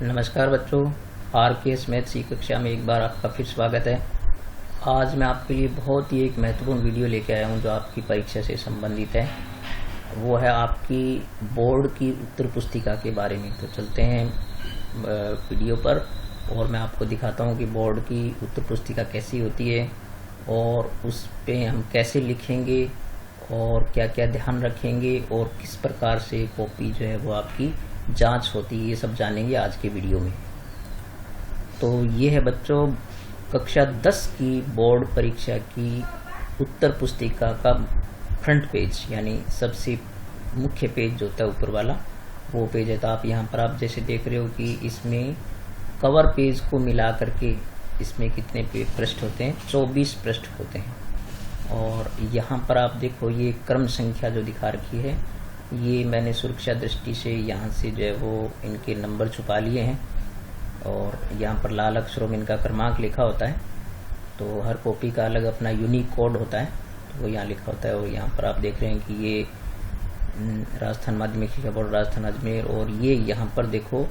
नमस्कार बच्चों, RKS maths की कक्षा में एक बार आपका फिर स्वागत है। आज मैं आपके लिए बहुत ही एक महत्वपूर्ण वीडियो लेके आया हूं जो आपकी परीक्षा से संबंधित है। वो है आपकी बोर्ड की उत्तर पुस्तिका के बारे में। तो चलते हैं वीडियो पर और मैं आपको दिखाता हूं कि बोर्ड की उत्तर पुस्तिका कैसी होती है और उस पर हम कैसे लिखेंगे और क्या क्या ध्यान रखेंगे और किस प्रकार से कॉपी जो है वो आपकी जांच होती है, ये सब जानेंगे आज के वीडियो में। तो ये है बच्चों कक्षा 10 की बोर्ड परीक्षा की उत्तर पुस्तिका का फ्रंट पेज, यानी सबसे मुख्य पेज जो होता है ऊपर वाला वो पेज है। तो आप यहाँ पर आप जैसे देख रहे हो कि इसमें कवर पेज को मिला करके इसमें कितने पृष्ठ होते हैं, 24 पृष्ठ होते हैं। और यहाँ पर आप देखो ये क्रम संख्या जो दिखा रखी है, ये मैंने सुरक्षा दृष्टि से यहाँ से जो है वो इनके नंबर छुपा लिए हैं और यहाँ पर लाल अक्षरों में इनका क्रमांक लिखा होता है। तो हर कॉपी का अलग अपना यूनिक कोड होता है, तो वो यहाँ लिखा होता है। और यहाँ पर आप देख रहे हैं कि ये राजस्थान माध्यमिक शिक्षा बोर्ड राजस्थान अजमेर, और ये यहाँ पर देखो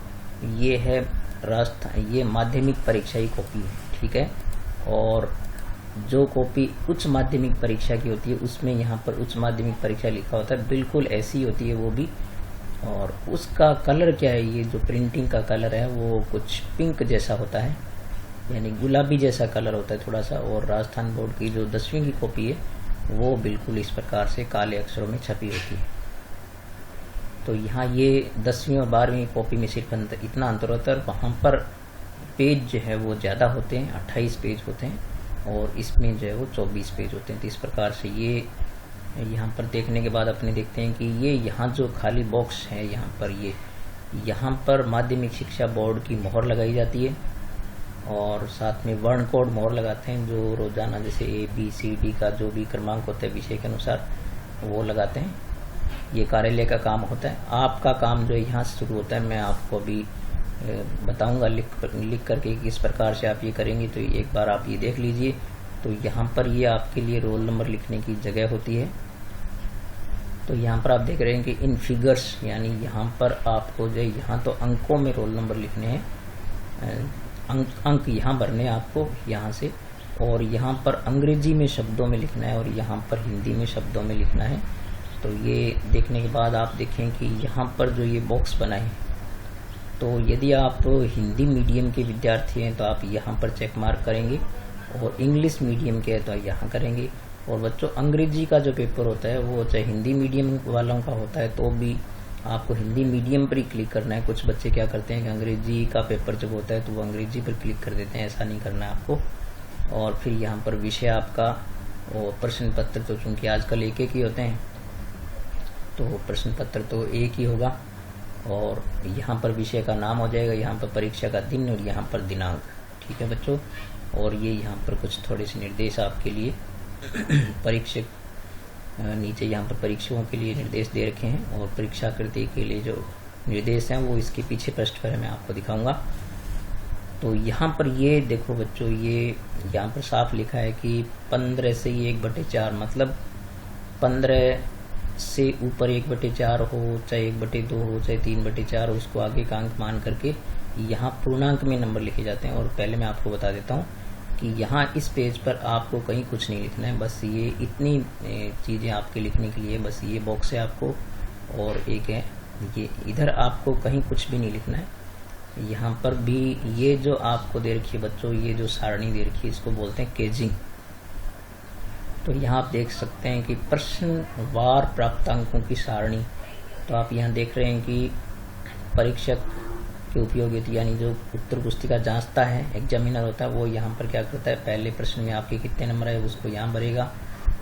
ये है राजस्थान, ये माध्यमिक परीक्षा की कॉपी है, ठीक है। और जो कॉपी उच्च माध्यमिक परीक्षा की होती है उसमें यहाँ पर उच्च माध्यमिक परीक्षा लिखा होता है, बिल्कुल ऐसी होती है वो भी। और उसका कलर क्या है, ये जो प्रिंटिंग का कलर है वो कुछ पिंक जैसा होता है, यानी गुलाबी जैसा कलर होता है थोड़ा सा। और राजस्थान बोर्ड की जो 10वीं की कॉपी है वो बिल्कुल इस प्रकार से काले अक्षरों में छपी होती है। तो यहाँ ये 10वीं और 12वीं कॉपी में सिर्फ इतना अंतर होता है, वहाँ पर पेज जो है वो ज़्यादा होते हैं, 28 पेज होते हैं, और इसमें जो है वो 24 पेज होते हैं। तो इस प्रकार से ये यहाँ पर देखने के बाद अपने देखते हैं कि ये यहाँ जो खाली बॉक्स है यहाँ पर, ये यहाँ पर माध्यमिक शिक्षा बोर्ड की मोहर लगाई जाती है और साथ में वर्ण कोड मोहर लगाते हैं जो रोजाना जैसे ABCD का जो भी क्रमांक होता है विषय के अनुसार वो लगाते हैं। ये कार्यालय का काम होता है। आपका काम जो है यहाँ से शुरू होता है, मैं आपको अभी बताऊंगा लिख करके किस प्रकार से आप ये करेंगे। तो एक बार आप ये देख लीजिए। तो यहाँ पर ये आपके लिए रोल नंबर लिखने की जगह होती है। तो यहाँ पर आप देख रहे हैं कि इन फिगर्स, यानी यहाँ पर आपको जो यहाँ तो अंकों में रोल नंबर लिखने हैं, अंक यहाँ भरने आपको यहाँ से, और यहाँ पर अंग्रेजी में शब्दों में लिखना है और यहाँ पर हिंदी में शब्दों में लिखना है। तो ये देखने के बाद आप देखें कि यहाँ पर जो ये बॉक्स बना है, तो यदि आप हिंदी मीडियम के विद्यार्थी हैं तो आप यहाँ पर चेक मार्क करेंगे, और इंग्लिश मीडियम के हैं तो यहाँ करेंगे। और बच्चों अंग्रेजी का जो पेपर होता है वो चाहे हिंदी मीडियम वालों का होता है तो भी आपको हिंदी मीडियम पर ही क्लिक करना है। कुछ बच्चे क्या करते हैं कि अंग्रेजी का पेपर जब होता है तो वो अंग्रेजी पर क्लिक कर देते हैं, ऐसा नहीं करना है आपको। और फिर यहाँ पर विषय आपका और प्रश्न पत्र, तो चूँकि आजकल एक ही होते हैं तो प्रश्न पत्र तो एक ही होगा, और यहाँ पर विषय का नाम हो जाएगा, यहाँ पर परीक्षा का दिन और यहाँ पर दिनांक, ठीक है बच्चों। और ये यहाँ पर कुछ थोड़े से निर्देश आपके लिए परीक्षक नीचे यहाँ पर परीक्षकों के लिए निर्देश दे रखे हैं, और परीक्षाकृति के लिए जो निर्देश हैं वो इसके पीछे पृष्ठ पर मैं आपको दिखाऊंगा। तो यहाँ पर ये देखो बच्चों, ये यहाँ पर साफ लिखा है कि 15 से 1/4, मतलब 15 से ऊपर 1/4 हो, चाहे 1/2 हो, चाहे 3/4 हो, उसको आगे का अंक मान करके यहाँ पूर्णांक में नंबर लिखे जाते हैं। और पहले मैं आपको बता देता हूँ कि यहाँ इस पेज पर आपको कहीं कुछ नहीं लिखना है, बस ये इतनी चीज़ें आपके लिखने के लिए, बस ये बॉक्स है आपको, और एक है ये इधर आपको कहीं कुछ भी नहीं लिखना है। यहाँ पर भी ये जो आपको दे रखी है बच्चों, ये जो सारणी दे रखी है इसको बोलते हैं केजिंग। तो यहाँ आप देख सकते हैं कि प्रश्नवार प्राप्तांकों की सारणी। तो आप यहाँ देख रहे हैं कि परीक्षक के उपयोगिता, यानी जो उत्तर पुस्तिका जांचता है, एग्जामिनर होता है, वो यहाँ पर क्या करता है, पहले प्रश्न में आपके कितने नंबर है उसको यहाँ भरेगा,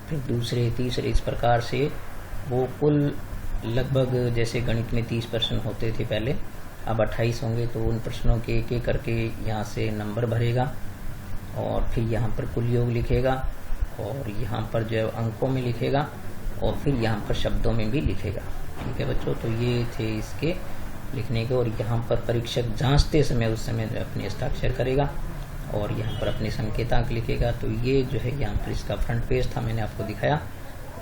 फिर दूसरे तीसरे, इस प्रकार से वो कुल लगभग, जैसे गणित में 30 प्रश्न होते थे पहले, अब 28 होंगे, तो उन प्रश्नों के एक एक करके यहाँ से नंबर भरेगा और फिर यहाँ पर कुल योग लिखेगा और यहाँ पर जो है अंकों में लिखेगा और फिर यहाँ पर शब्दों में भी लिखेगा, ठीक है बच्चों। तो ये थे इसके लिखने के, और यहाँ पर परीक्षक जांचते समय उस समय अपने हस्ताक्षर करेगा और यहाँ पर अपने संकेतांक लिखेगा। तो ये जो है यहाँ पर इसका फ्रंट पेज था, मैंने आपको दिखाया,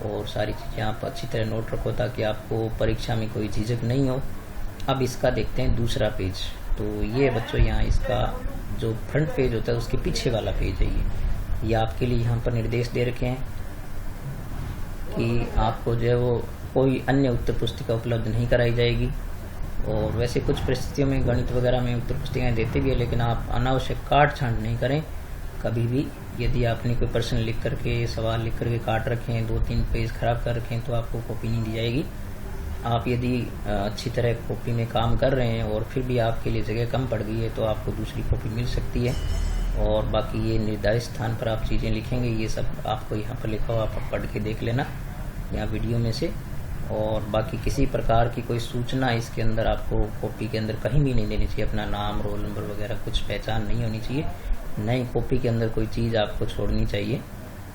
और सारी चीज़ें आप अच्छी तरह नोट रखो ताकि आपको परीक्षा में कोई झिझक नहीं हो। अब इसका देखते हैं दूसरा पेज। तो ये बच्चों यहाँ इसका जो फ्रंट पेज होता है उसके पीछे वाला पेज है ये आपके लिए यहाँ पर निर्देश दे रखे हैं कि आपको जो है वो कोई अन्य उत्तर पुस्तिका उपलब्ध नहीं कराई जाएगी। और वैसे कुछ परिस्थितियों में गणित वगैरह में उत्तर पुस्तिकाएँ देते भी है, लेकिन आप अनावश्यक काट छांट नहीं करें कभी भी। यदि आपने कोई प्रश्न लिख करके, सवाल लिख करके काट रखे हैं, 2-3 पेज खराब कर रखे हैं, तो आपको कॉपी नहीं दी जाएगी। आप यदि अच्छी तरह कॉपी में काम कर रहे हैं और फिर भी आपके लिए जगह कम पड़ गई है तो आपको दूसरी कॉपी मिल सकती है। और बाकी ये निर्धारित स्थान पर आप चीज़ें लिखेंगे, ये सब आपको यहाँ पर लिखा हुआ आप पढ़ के देख लेना यहाँ वीडियो में से। और बाकी किसी प्रकार की कोई सूचना इसके अंदर आपको कॉपी के अंदर कहीं भी नहीं देनी चाहिए। अपना नाम, रोल नंबर वगैरह कुछ पहचान नहीं होनी चाहिए। नई कॉपी के अंदर कोई चीज़ आपको छोड़नी चाहिए,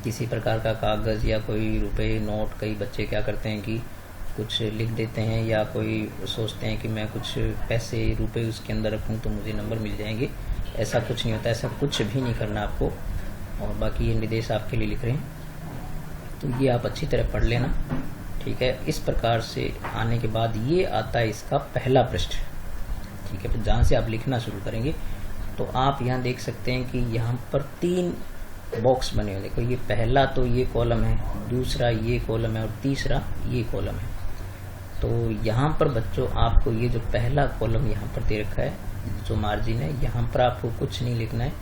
किसी प्रकार का कागज़ या कोई रुपए नोट। कई बच्चे क्या करते हैं कि कुछ लिख देते हैं या कोई सोचते हैं कि मैं कुछ पैसे रुपए उसके अंदर रखूं तो मुझे नंबर मिल जाएंगे। ऐसा कुछ नहीं होता, ऐसा कुछ भी नहीं करना आपको। और बाकी ये निर्देश आपके लिए लिख रहे हैं तो ये आप अच्छी तरह पढ़ लेना, ठीक है। इस प्रकार से आने के बाद ये आता है इसका पहला पृष्ठ, ठीक है। तो जहाँ से आप लिखना शुरू करेंगे तो आप यहाँ देख सकते हैं कि यहाँ पर 3 बॉक्स बने हुए। देखो ये पहला तो ये कॉलम है, दूसरा ये कॉलम है और तीसरा ये कॉलम है। तो यहाँ पर बच्चों आपको ये जो पहला कॉलम यहाँ पर दे रखा है, जो मार्जिन है, यहाँ पर आपको कुछ नहीं लिखना है।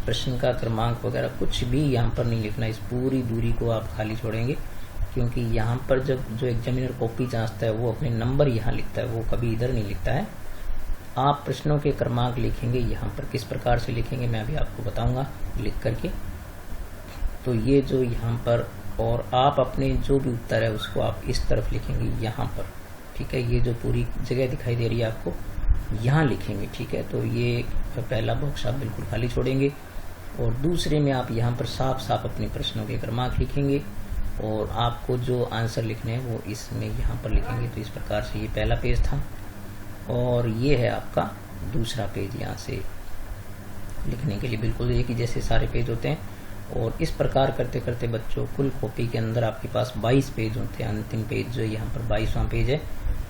प्रश्न का क्रमांक वगैरह कुछ भी यहाँ पर नहीं लिखना है। इस पूरी दूरी को आप खाली छोड़ेंगे, क्योंकि यहाँ पर जब जो एग्जामिनर कॉपी जांचता है वो अपने नंबर यहाँ लिखता है, वो कभी इधर नहीं लिखता है। आप प्रश्नों के क्रमांक लिखेंगे यहाँ पर, किस प्रकार से लिखेंगे मैं अभी आपको बताऊंगा लिख करके। तो ये जो यहाँ पर, और आप अपने जो भी उत्तर है उसको आप इस तरफ लिखेंगे यहाँ पर, ठीक है। ये जो पूरी जगह दिखाई दे रही है आपको यहाँ लिखेंगे, ठीक है। तो ये पहला बॉक्स आप बिल्कुल खाली छोड़ेंगे और दूसरे में आप यहाँ पर साफ साफ अपने प्रश्नों के क्रमांक लिखेंगे और आपको जो आंसर लिखने हैं वो इसमें यहाँ पर लिखेंगे। तो इस प्रकार से ये पहला पेज था और ये है आपका दूसरा पेज। यहाँ से लिखने के लिए बिल्कुल एक ही जैसे सारे पेज होते हैं। और इस प्रकार करते करते बच्चों कुल कॉपी के अंदर आपके पास 22 पेज होते हैं। अंतिम पेज जो यहाँ पर 22वां पेज है।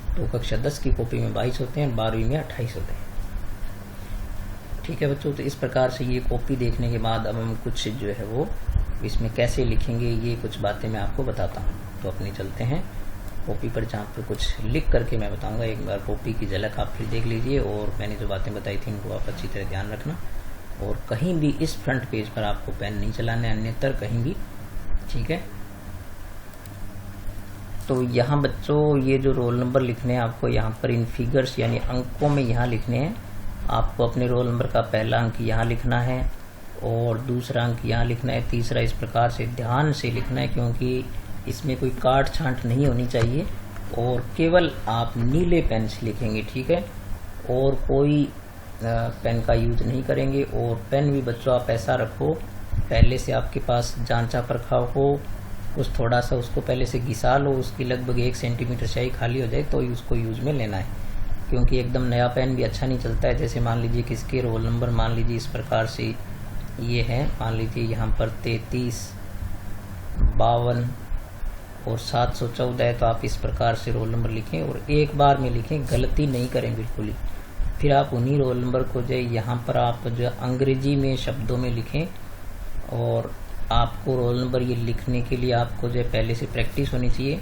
तो कक्षा 10 की कॉपी में 22 होते हैं, 12वीं में 28 होते हैं, ठीक है बच्चों। तो इस प्रकार से ये कॉपी देखने के बाद अब हम कुछ जो है वो इसमें कैसे लिखेंगे ये कुछ बातें मैं आपको बताता हूँ। तो अपने चलते हैं कॉपी पर, जहाँ पर कुछ लिख करके मैं बताऊँगा। एक बार कॉपी की झलक आप फिर देख लीजिए और मैंने जो बातें बताई थी उनको आप अच्छी तरह ध्यान रखना। और कहीं भी इस फ्रंट पेज पर आपको पेन नहीं चलाना है, अन्यतर कहीं भी, ठीक है। तो यहाँ बच्चों ये जो रोल नंबर लिखने हैं आपको यहाँ पर इन फिगर्स यानी अंकों में यहाँ लिखने हैं। आपको अपने रोल नंबर का पहला अंक यहाँ लिखना है और दूसरा अंक यहाँ लिखना है, तीसरा इस प्रकार से ध्यान से लिखना है, क्योंकि इसमें कोई काट छांट नहीं होनी चाहिए। और केवल आप नीले पेन से लिखेंगे, ठीक है। और कोई पेन का यूज नहीं करेंगे। और पेन भी बच्चों आप ऐसा रखो पहले से आपके पास जांचा परखा हो, कुछ थोड़ा सा उसको पहले से घिसा लो, उसकी लगभग 1 सेंटीमीटर स्याही खाली हो जाए तो उसको यूज में लेना है। क्योंकि एकदम नया पेन भी अच्छा नहीं चलता है। जैसे मान लीजिए किसके रोल नंबर मान लीजिए इस प्रकार से ये है, मान लीजिए यहाँ पर 33, 52 और 714 है, तो आप इस प्रकार से रोल नंबर लिखें और एक बार में लिखें, गलती नहीं करें बिल्कुल ही। फिर आप उन्हीं रोल नंबर को जो यहाँ पर आप जो अंग्रेजी में शब्दों में लिखें। और आपको रोल नंबर ये लिखने के लिए आपको जो पहले से प्रैक्टिस होनी चाहिए।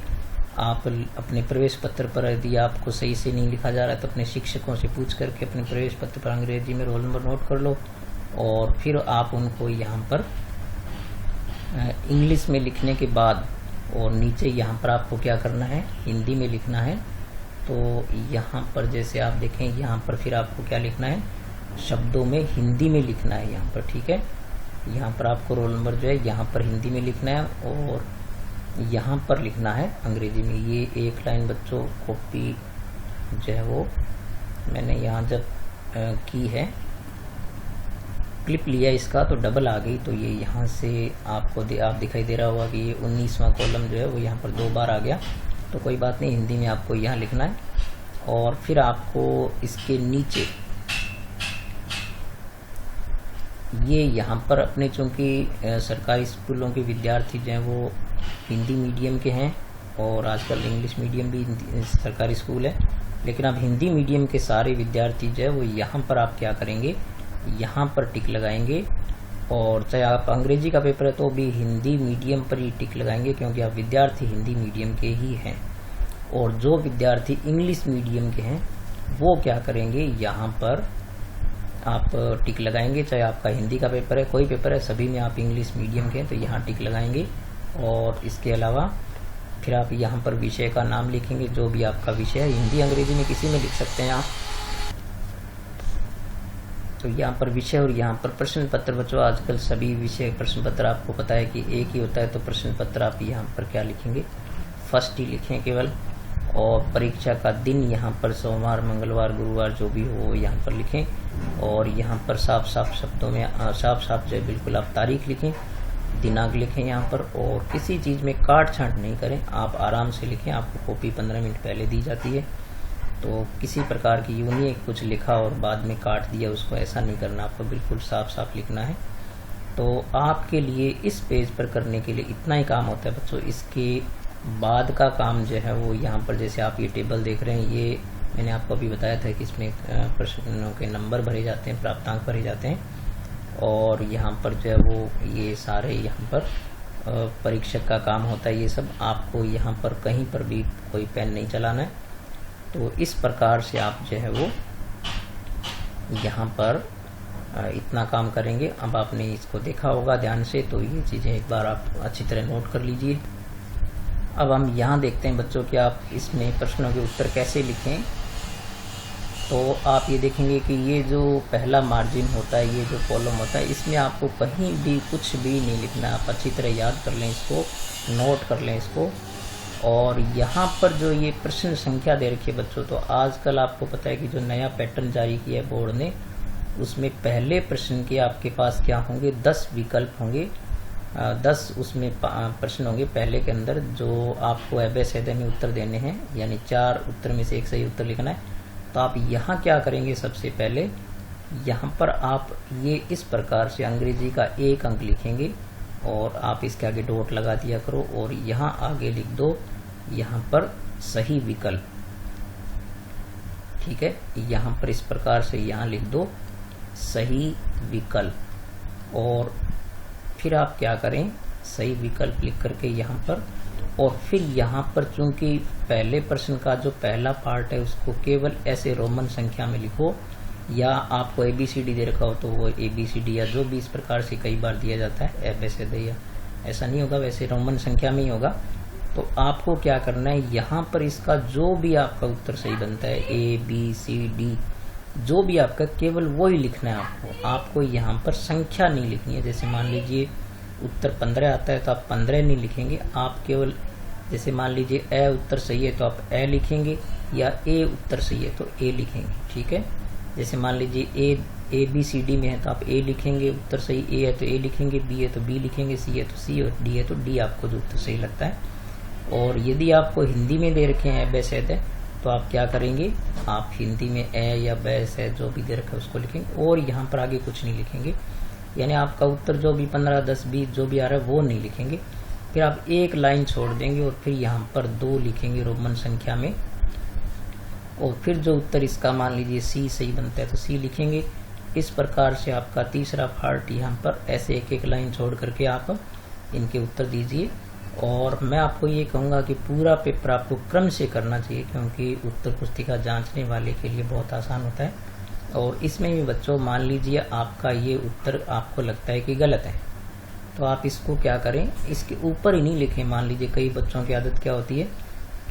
आप अपने प्रवेश पत्र पर यदि आपको सही से नहीं लिखा जा रहा है तो अपने शिक्षकों से पूछ करके अपने प्रवेश पत्र पर अंग्रेजी में रोल नंबर नोट कर लो और फिर आप उनको यहाँ पर इंग्लिश में लिखने के बाद और नीचे यहाँ पर आपको क्या करना है, हिंदी में लिखना है। तो यहाँ पर जैसे आप देखें यहाँ पर फिर आपको क्या लिखना है, शब्दों में हिंदी में लिखना है यहाँ पर, ठीक है। यहाँ पर आपको रोल नंबर जो है यहाँ पर हिंदी में लिखना है और यहाँ पर लिखना है अंग्रेजी में। ये एक लाइन बच्चों कॉपी जो है वो मैंने यहाँ जब की है, क्लिप लिया इसका तो डबल आ गई। तो ये यहाँ से आपको आप दिखाई दे रहा होगा कि ये 19वां कॉलम जो है वो यहाँ पर 2 बार आ गया। तो कोई बात नहीं, हिंदी में आपको यहाँ लिखना है। और फिर आपको इसके नीचे ये यहाँ पर अपने चूँकि सरकारी स्कूलों के विद्यार्थी जो हैं वो हिंदी मीडियम के हैं और आजकल इंग्लिश मीडियम भी सरकारी स्कूल है, लेकिन अब हिंदी मीडियम के सारे विद्यार्थी जो है वो यहाँ पर आप क्या करेंगे, यहाँ पर टिक लगाएंगे। और चाहे आप अंग्रेजी का पेपर है तो भी हिंदी मीडियम पर ही टिक लगाएंगे, क्योंकि आप विद्यार्थी हिंदी मीडियम के ही हैं। और जो विद्यार्थी इंग्लिश मीडियम के हैं वो क्या करेंगे, यहाँ पर आप टिक लगाएंगे। चाहे आपका हिंदी का पेपर है, कोई पेपर है, सभी में आप इंग्लिश मीडियम के हैं तो यहाँ टिक लगाएंगे। और इसके अलावा फिर आप यहाँ पर विषय का नाम लिखेंगे, जो भी आपका विषय है, हिंदी अंग्रेजी में किसी में लिख सकते हैं आप। तो यहाँ पर विषय और यहाँ पर प्रश्न पत्र। बच्चों आजकल सभी विषय प्रश्न पत्र आपको पता है कि एक ही होता है, तो प्रश्न पत्र आप यहाँ पर क्या लिखेंगे, फर्स्ट ही लिखें केवल। और परीक्षा का दिन यहाँ पर सोमवार, मंगलवार, गुरुवार जो भी हो यहाँ पर लिखें। और यहाँ पर साफ साफ शब्दों में साफ साफ जो बिल्कुल आप तारीख लिखें, दिनांक लिखें यहाँ पर। और किसी चीज़ में काट छांट नहीं करें, आप आराम से लिखें। आपको कॉपी 15 मिनट पहले दी जाती है, तो किसी प्रकार की यूं नहीं कुछ लिखा और बाद में काट दिया उसको, ऐसा नहीं करना। आपको बिल्कुल साफ साफ लिखना है। तो आपके लिए इस पेज पर करने के लिए इतना ही काम होता है बच्चों। इसके बाद का काम जो है वो यहाँ पर, जैसे आप ये टेबल देख रहे हैं, ये मैंने आपको अभी बताया था कि इसमें प्रश्नों के नंबर भरे जाते हैं, प्राप्तांक भरे जाते हैं। और यहाँ पर जो है वो ये सारे यहाँ पर परीक्षक का काम होता है। ये सब आपको यहाँ पर कहीं पर भी कोई पेन नहीं चलाना है। तो इस प्रकार से आप जो है वो यहाँ पर इतना काम करेंगे। अब आपने इसको देखा होगा ध्यान से, तो ये चीज़ें एक बार आप अच्छी तरह नोट कर लीजिए। अब हम यहाँ देखते हैं बच्चों कि आप इसमें प्रश्नों के उत्तर कैसे लिखें। तो आप ये देखेंगे कि ये जो पहला मार्जिन होता है, ये जो कॉलम होता है, इसमें आपको कहीं भी कुछ भी नहीं लिखना। आप अच्छी तरह याद कर लें इसको, नोट कर लें इसको। और यहाँ पर जो ये प्रश्न संख्या दे रखी है बच्चों, तो आजकल आपको पता है कि जो नया पैटर्न जारी किया है बोर्ड ने, उसमें पहले प्रश्न के आपके पास क्या होंगे, 10 विकल्प होंगे। 10 उसमें प्रश्न होंगे पहले के अंदर, जो आपको एबेसेदे में उत्तर देने हैं, यानी 4 उत्तर में से एक सही उत्तर लिखना है। तो आप यहाँ क्या करेंगे, सबसे पहले यहाँ पर आप ये इस प्रकार से अंग्रेजी का 1 अंक लिखेंगे और आप इसके आगे डॉट लगा दिया करो। और यहाँ आगे लिख दो यहाँ पर सही विकल्प, ठीक है। यहाँ पर इस प्रकार से यहाँ लिख दो सही विकल्प। और फिर आप क्या करें, सही विकल्प लिख करके यहाँ पर, और फिर यहाँ पर चूंकि पहले प्रश्न का जो पहला पार्ट है उसको केवल ऐसे रोमन संख्या में लिखो, या आपको ABCD दे रखा हो तो वो ABCD या जो भी इस प्रकार से कई बार दिया जाता है एबेसेदे, या ऐसा नहीं होगा, वैसे रोमन संख्या में ही होगा। तो आपको क्या करना है, यहाँ पर इसका जो भी आपका उत्तर सही बनता है, ABCD जो भी आपका, केवल वो ही लिखना है आपको। आपको यहाँ पर संख्या नहीं लिखनी है। जैसे मान लीजिए उत्तर 15 आता है तो आप 15 नहीं लिखेंगे, आप केवल जैसे मान लीजिए ए उत्तर सही है तो आप ए लिखेंगे, या ए उत्तर सही है तो ए लिखेंगे, ठीक है। जैसे मान लीजिए ABCD में है तो आप ए लिखेंगे, उत्तर सही ए है तो ए लिखेंगे, बी है तो बी लिखेंगे, सी है तो सी, और डी है तो डी, आपको जो उत्तर सही लगता है। और यदि आपको हिंदी में दे रखे हैं एबेसेदे, तो आप क्या करेंगे, आप हिंदी में ए या बैस है जो भी दे रखा है उसको लिखेंगे, और यहाँ पर आगे कुछ नहीं लिखेंगे। यानी आपका उत्तर जो भी 15, 10, 20 जो भी आ रहा है वो नहीं लिखेंगे। फिर आप एक लाइन छोड़ देंगे और फिर यहाँ पर 2 लिखेंगे रोमन संख्या में। और फिर जो उत्तर इसका मान लीजिए सी सही बनता है तो सी लिखेंगे। इस प्रकार से आपका तीसरा पार्ट यहाँ पर ऐसे एक एक लाइन छोड़ करके आप इनके उत्तर दीजिए। और मैं आपको ये कहूँगा कि पूरा पेपर आपको क्रम से करना चाहिए, क्योंकि उत्तर पुस्तिका जांचने वाले के लिए बहुत आसान होता है। और इसमें भी बच्चों मान लीजिए आपका ये उत्तर आपको लगता है कि गलत है, तो आप इसको क्या करें, इसके ऊपर ही नहीं लिखें। मान लीजिए कई बच्चों की आदत क्या होती है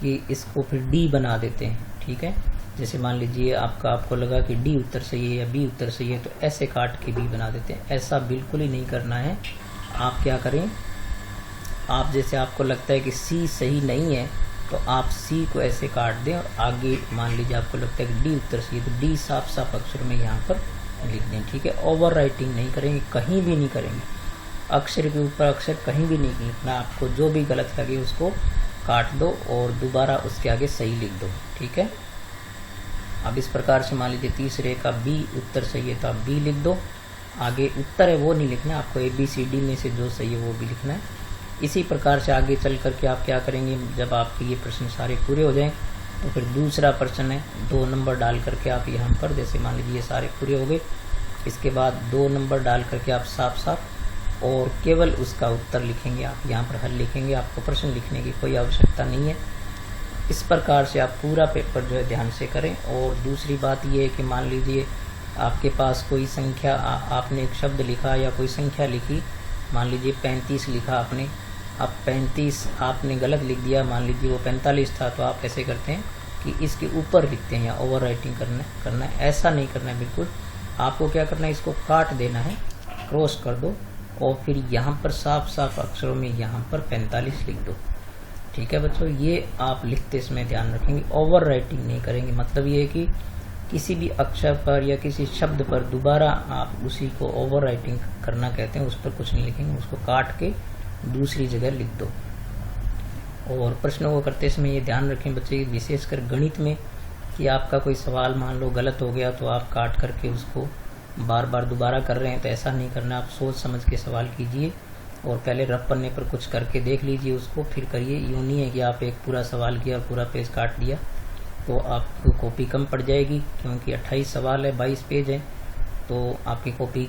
कि इसको फिर डी बना देते हैं, ठीक है। जैसे मान लीजिए आपको लगा कि डी उत्तर सही है या बी उत्तर सही है, तो ऐसे काट के बी बना देते हैं। ऐसा बिल्कुल ही नहीं करना है। आप क्या करें, आप जैसे आपको लगता है कि सी सही नहीं है तो आप सी को ऐसे काट दें, और आगे मान लीजिए आपको लगता है कि डी उत्तर सही है तो डी साफ साफ अक्षर में यहाँ पर लिख दें, ठीक है। ओवर राइटिंग नहीं करेंगे, कहीं भी नहीं करेंगे, अक्षर के ऊपर अक्षर कहीं भी नहीं लिखना। आपको जो भी गलत लगे उसको काट दो और दोबारा उसके आगे सही लिख दो, ठीक है। अब इस प्रकार से मान लीजिए तीसरे का बी उत्तर सही है तो आप बी लिख दो, आगे उत्तर है वो नहीं लिखना, आपको ABCD में से जो सही है वो भी लिखना है। इसी प्रकार से आगे चल करके आप क्या करेंगे, जब आपके ये प्रश्न सारे पूरे हो जाएं तो फिर दूसरा प्रश्न है 2 नंबर डाल करके आप यहाँ पर, जैसे मान लीजिए ये सारे पूरे हो गए, इसके बाद 2 नंबर डाल करके आप साफ साफ और केवल उसका उत्तर लिखेंगे। आप यहाँ पर हल लिखेंगे, आपको प्रश्न लिखने की कोई आवश्यकता नहीं है। इस प्रकार से आप पूरा पेपर जो है ध्यान से करें। और दूसरी बात ये है कि मान लीजिए आपके पास कोई संख्या, आपने एक शब्द लिखा या कोई संख्या लिखी, मान लीजिए 35 लिखा आपने, अब 35 आपने गलत लिख दिया, मान लीजिए वो 45 था, तो आप ऐसे करते हैं कि इसके ऊपर लिखते हैं या ओवर राइटिंग करना है। ऐसा नहीं करना है बिल्कुल। आपको क्या करना है, इसको काट देना है, क्रॉस कर दो और फिर यहाँ पर साफ साफ अक्षरों में यहाँ पर 45 लिख दो। ठीक है बच्चों, ये आप लिखते समय ध्यान रखेंगे, ओवर राइटिंग नहीं करेंगे। मतलब ये है कि किसी भी अक्षर पर या किसी शब्द पर दोबारा आप उसी को ओवर राइटिंग करना कहते हैं, उस पर कुछ नहीं लिखेंगे, उसको काट के दूसरी जगह लिख दो। और प्रश्नों को करते समय ये ध्यान रखें बच्चे, विशेषकर गणित में, कि आपका कोई सवाल मान लो गलत हो गया तो आप काट करके उसको बार बार दोबारा कर रहे हैं, तो ऐसा नहीं करना। आप सोच समझ के सवाल कीजिए और पहले रफ पन्ने पर कुछ करके देख लीजिए, उसको फिर करिए। यूँ नहीं है कि आप एक पूरा सवाल किया और पूरा पेज काट दिया, तो आपको कॉपी कम पड़ जाएगी, क्योंकि 28 सवाल है, 22 पेज है, तो आपकी कॉपी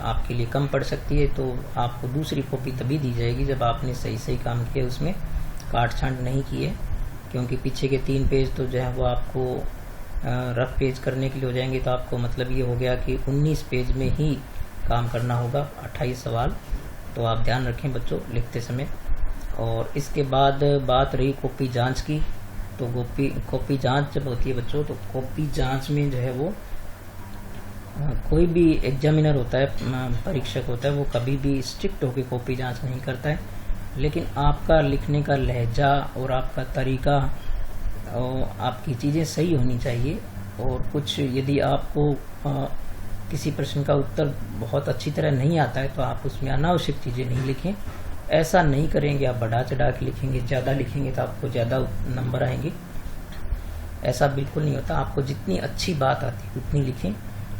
आपके लिए कम पड़ सकती है। तो आपको दूसरी कॉपी तभी दी जाएगी जब आपने सही सही काम किया, उसमें काट छांट नहीं किए, क्योंकि पीछे के 3 पेज तो जो है वो आपको रफ पेज करने के लिए हो जाएंगे। तो आपको मतलब ये हो गया कि 19 पेज में ही काम करना होगा, 28 सवाल। तो आप ध्यान रखें बच्चों लिखते समय। और इसके बाद बात रही कॉपी जांच की, तो कॉपी जांच जब होती है बच्चों, तो कॉपी जांच में जो है वो कोई भी एग्जामिनर होता है, परीक्षक होता है, वो कभी भी स्ट्रिक्ट होकर कॉपी जांच नहीं करता है। लेकिन आपका लिखने का लहजा और आपका तरीका और आपकी चीज़ें सही होनी चाहिए। और कुछ यदि आपको किसी प्रश्न का उत्तर बहुत अच्छी तरह नहीं आता है, तो आप उसमें अनावश्यक चीज़ें नहीं लिखें। ऐसा नहीं करेंगे, आप बढ़ा चढ़ा के लिखेंगे, ज़्यादा लिखेंगे तो आपको ज़्यादा नंबर आएंगे। ऐसा बिल्कुल नहीं होता। आपको जितनी अच्छी बात आती है उतनी लिखें।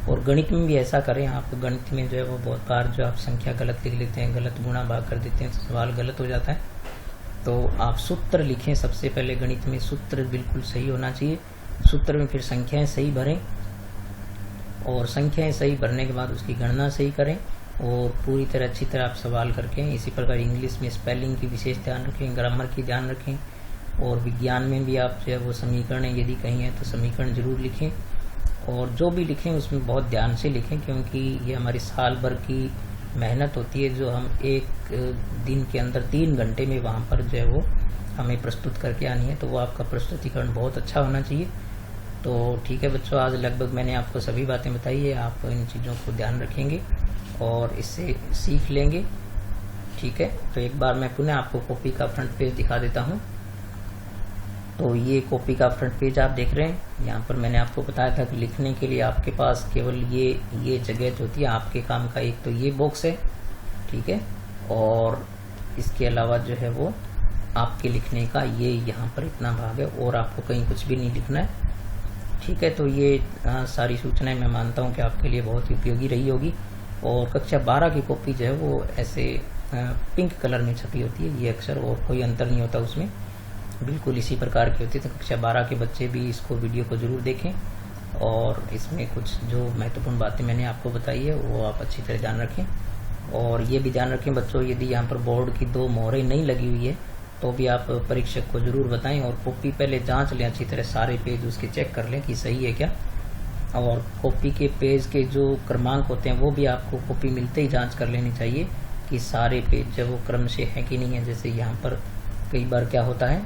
और गणित में भी ऐसा करें। आप गणित में जो है वो बहुत बार जो आप संख्या गलत लिख लेते हैं, गलत गुणा भाग कर देते हैं, तो सवाल गलत हो जाता है। तो आप सूत्र लिखें। सबसे पहले गणित में सूत्र बिल्कुल सही होना चाहिए। सूत्र में फिर संख्याएं सही भरें, और संख्याएं सही भरने के बाद उसकी गणना सही करें, और पूरी तरह अच्छी तरह आप सवाल करके। इसी प्रकार इंग्लिश में स्पेलिंग की विशेष ध्यान रखें, ग्रामर की ध्यान रखें। और विज्ञान में भी आप जो है वो समीकरण यदि कहीं है तो समीकरण जरूर लिखें। और जो भी लिखें उसमें बहुत ध्यान से लिखें, क्योंकि ये हमारी साल भर की मेहनत होती है, जो हम एक दिन के अंदर 3 घंटे में वहाँ पर जो है वो हमें प्रस्तुत करके आनी है। तो वो आपका प्रस्तुतिकरण बहुत अच्छा होना चाहिए। तो ठीक है बच्चों, आज लगभग मैंने आपको सभी बातें बताई है। आप इन चीज़ों को ध्यान रखेंगे और इससे सीख लेंगे। ठीक है, तो एक बार मैं पुनः आपको कॉपी का फ्रंट पेज दिखा देता हूँ। तो ये कॉपी का फ्रंट पेज आप देख रहे हैं। यहाँ पर मैंने आपको बताया था कि लिखने के लिए आपके पास केवल ये जगह जो होती है आपके काम का, एक तो ये बॉक्स है, ठीक है, और इसके अलावा जो है वो आपके लिखने का ये यहाँ पर इतना भाग है, और आपको कहीं कुछ भी नहीं लिखना है। ठीक है, तो ये सारी सूचनाएं मैं मानता हूँ कि आपके लिए बहुत ही उपयोगी रही होगी। और कक्षा 12 की कॉपी जो है वो ऐसे पिंक कलर में छपी होती है, ये अक्षर, और कोई अंतर नहीं होता उसमें, बिल्कुल इसी प्रकार की होती है। तो कक्षा 12 के बच्चे भी इसको वीडियो को जरूर देखें, और इसमें कुछ जो महत्वपूर्ण बातें मैंने आपको बताई है वो आप अच्छी तरह ध्यान रखें। और ये भी ध्यान रखें बच्चों, यदि यहाँ पर बोर्ड की 2 मोहरें नहीं लगी हुई है तो भी आप परीक्षक को जरूर बताएं। और कॉपी पहले जांच लें अच्छी तरह, सारे पेज उसके चेक कर लें कि सही है क्या। और कॉपी के पेज के जो क्रमांक होते हैं वो भी आपको कॉपी मिलते ही जांच कर लेनी चाहिए कि सारे पेज जो वो क्रम से हैं कि नहीं है। जैसे यहाँ पर कई बार क्या होता है,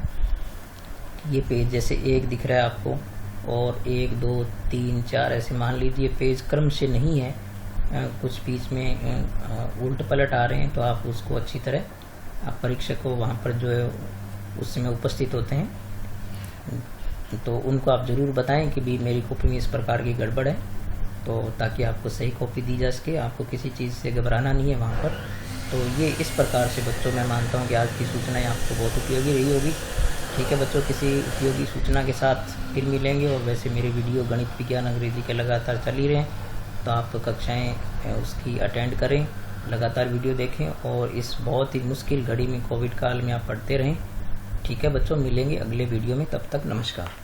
ये पेज जैसे 1 दिख रहा है आपको, और 1 2 3 4 ऐसे मान लीजिए पेज क्रम से नहीं है, कुछ बीच में उल्ट पलट आ रहे हैं, तो आप उसको अच्छी तरह आप परीक्षक को वहाँ पर जो है उस समय उपस्थित होते हैं तो उनको आप जरूर बताएं कि भी मेरी कॉपी में इस प्रकार की गड़बड़ है, तो ताकि आपको सही कॉपी दी जा सके। आपको किसी चीज़ से घबराना नहीं है वहाँ पर। तो ये इस प्रकार से बच्चों मैं मानता हूँ कि आज की सूचनाएं आपको बहुत उपयोगी रही होगी। ठीक है बच्चों, किसी उपयोगी सूचना के साथ फिर मिलेंगे। और वैसे मेरे वीडियो गणित, विज्ञान, अंग्रेजी के लगातार चल ही रहे हैं, तो आप कक्षाएँ उसकी अटेंड करें, लगातार वीडियो देखें, और इस बहुत ही मुश्किल घड़ी में, कोविड काल में आप पढ़ते रहें। ठीक है बच्चों, मिलेंगे अगले वीडियो में, तब तक नमस्कार।